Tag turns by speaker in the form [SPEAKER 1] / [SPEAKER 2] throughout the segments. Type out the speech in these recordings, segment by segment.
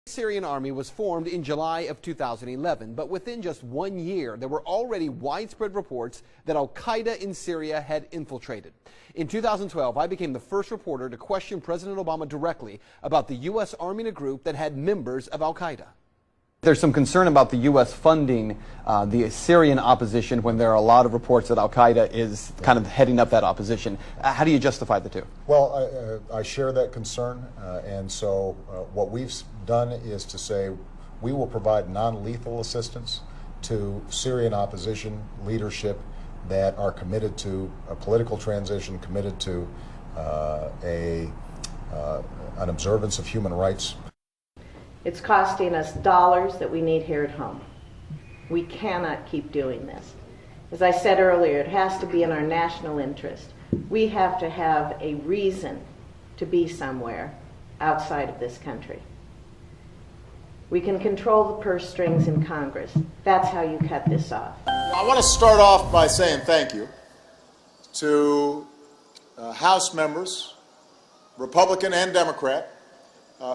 [SPEAKER 1] The Syrian army was formed in July of 2011, but within just 1 year, there were already widespread reports that al-Qaeda in Syria had infiltrated. In 2012, I became the first reporter to question President Obama directly about the U.S. arming a group that had members of al-Qaeda. There's some concern about the U.S. funding the Syrian opposition when there are a lot of reports that al-Qaeda is kind of heading up that opposition. How do you justify the two?
[SPEAKER 2] Well, I share that concern, and so what we've done is to say we will provide non-lethal assistance to Syrian opposition leadership that are committed to a political transition, committed to an observance of human rights.
[SPEAKER 3] It's costing us dollars that we need here at home. We cannot keep doing this. As I said earlier, it has to be in our national interest. We have to have a reason to be somewhere outside of this country. We can control the purse strings in Congress. That's how you cut this off.
[SPEAKER 4] I want to start off by saying thank you to House members, Republican and Democrat,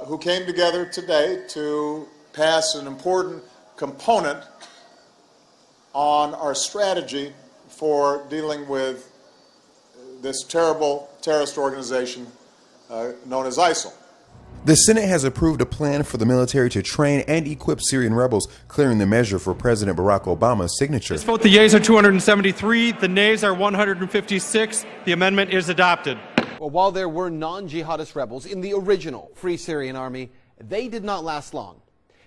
[SPEAKER 4] who came together today to pass an important component on our strategy for dealing with this terrible terrorist organization known as ISIL.
[SPEAKER 5] The Senate has approved a plan for the military to train and equip Syrian rebels, clearing the measure for President Barack Obama's signature.
[SPEAKER 6] This vote, the yeas are 273, the nays are 156. The amendment is adopted.
[SPEAKER 1] Well, while there were non-jihadist rebels in the original Free Syrian Army, they did not last long.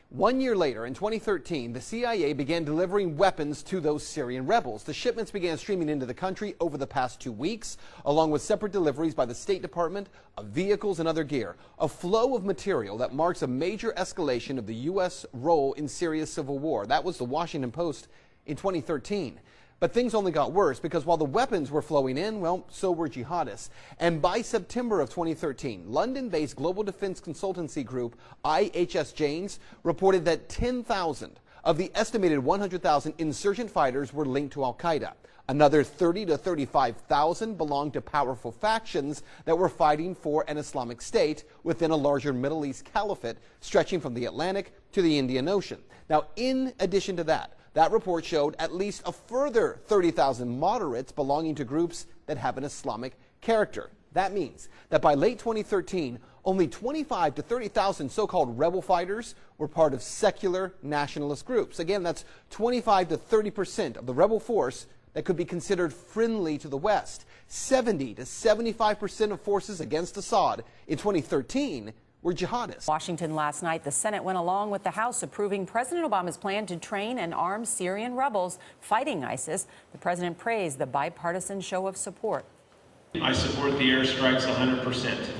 [SPEAKER 1] 1 year later, in 2013, the CIA began delivering weapons to those Syrian rebels. The shipments began streaming into the country over the past 2 weeks, along with separate deliveries by the State Department of vehicles and other gear. A flow of material that marks a major escalation of the U.S. role in Syria's civil war. That was the Washington Post in 2013. But things only got worse because while the weapons were flowing in, well, so were jihadists. And by September of 2013, London-based global defense consultancy group IHS Janes reported that 10,000 of the estimated 100,000 insurgent fighters were linked to al-Qaeda. Another 30 to 35,000 belonged to powerful factions that were fighting for an Islamic State within a larger Middle East caliphate stretching from the Atlantic to the Indian Ocean. Now, in addition to that, that report showed at least a further 30,000 moderates belonging to groups that have an Islamic character. That means that by late 2013, only 25 to 30,000 so-called rebel fighters were part of secular nationalist groups. Again, that's 25 to 30% of the rebel force that could be considered friendly to the West. 70 to 75% of forces against Assad in 2013 were jihadists.
[SPEAKER 7] Washington last night, the Senate went along with the House approving President Obama's plan to train and arm Syrian rebels fighting ISIS. The president praised the bipartisan show of support.
[SPEAKER 8] I support the airstrikes 100%.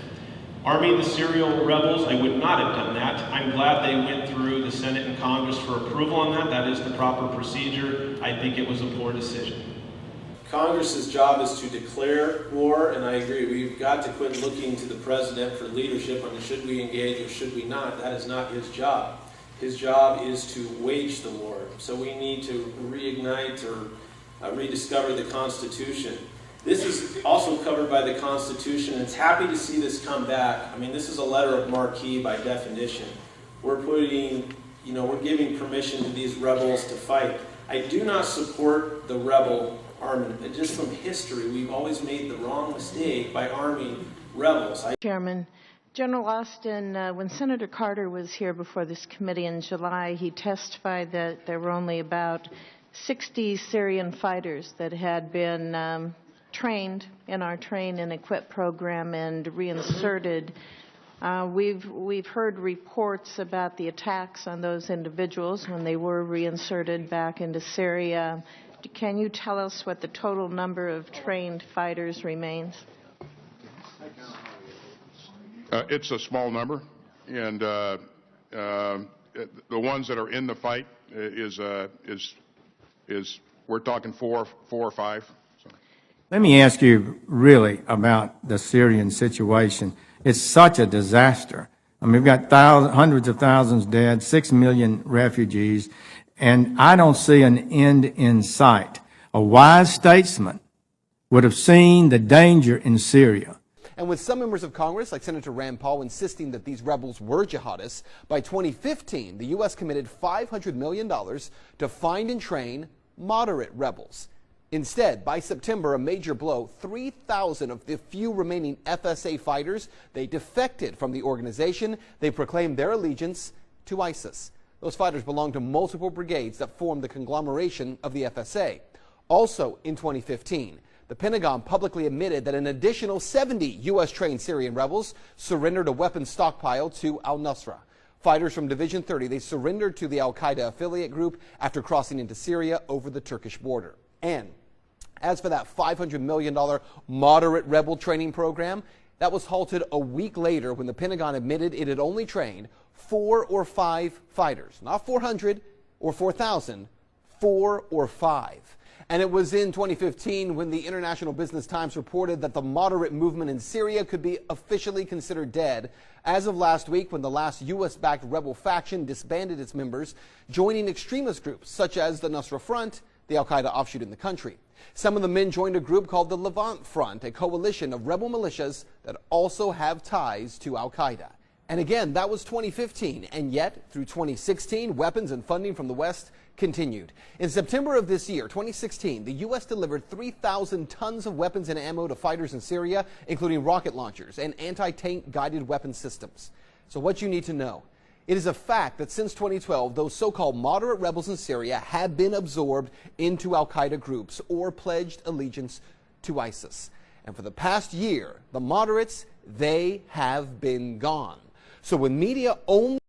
[SPEAKER 8] Arming the Syrian rebels, I would not have done that. I'm glad they went through the Senate and Congress for approval on that. That is the proper procedure. I think it was a poor decision.
[SPEAKER 9] Congress's job is to declare war, and I agree. We've got to quit looking to the president for leadership on should we engage or should we not. That is not his job. His job is to wage the war. So we need to reignite or rediscover the Constitution. This is also covered by the Constitution, and it's happy to see this come back. I mean, this is a letter of marque by definition. We're giving permission to these rebels to fight. I do not support the rebel armament. Just from history, we've always made the wrong mistake by arming rebels.
[SPEAKER 3] Chairman, General Austin, when Senator Carter was here before this committee in July, he testified that there were only about 60 Syrian fighters that had been trained in our train and equip program and reinserted. We've heard reports about the attacks on those individuals when they were reinserted back into Syria. Can you tell us what the total number of trained fighters remains?
[SPEAKER 10] It's a small number, and the ones that are in the fight is we're talking four or five. So.
[SPEAKER 11] Let me ask you really about the Syrian situation. It's such a disaster. I mean, we've got hundreds of thousands dead, 6 million refugees, and I don't see an end in sight. A wise statesman would have seen the danger in Syria.
[SPEAKER 1] And with some members of Congress, like Senator Rand Paul, insisting that these rebels were jihadists, by 2015, the U.S. committed $500 million to find and train moderate rebels. Instead, by September, a major blow, 3,000 of the few remaining FSA fighters, they defected from the organization. They proclaimed their allegiance to ISIS. Those fighters belong to multiple brigades that form the conglomeration of the FSA. Also in 2015, the Pentagon publicly admitted that an additional 70 U.S.-trained Syrian rebels surrendered a weapons stockpile to al-Nusra. Fighters from Division 30, they surrendered to the al-Qaeda affiliate group after crossing into Syria over the Turkish border. And as for that $500 million moderate rebel training program, that was halted a week later when the Pentagon admitted it had only trained 4 or 5 fighters. Not 400 or 4,000, 4 or 5. And it was in 2015 when the International Business Times reported that the moderate movement in Syria could be officially considered dead as of last week, when the last U.S.-backed rebel faction disbanded its members, joining extremist groups such as the Nusra Front, the al-Qaeda offshoot in the country. Some of the men joined a group called the Levant Front, a coalition of rebel militias that also have ties to al-Qaeda. And again, that was 2015, and yet through 2016, weapons and funding from the West continued. In September of this year, 2016, the U.S. delivered 3,000 tons of weapons and ammo to fighters in Syria, including rocket launchers and anti-tank guided weapon systems. So what you need to know: it is a fact that since 2012, those so-called moderate rebels in Syria have been absorbed into al-Qaeda groups or pledged allegiance to ISIS. And for the past year, the moderates, they have been gone. So when media only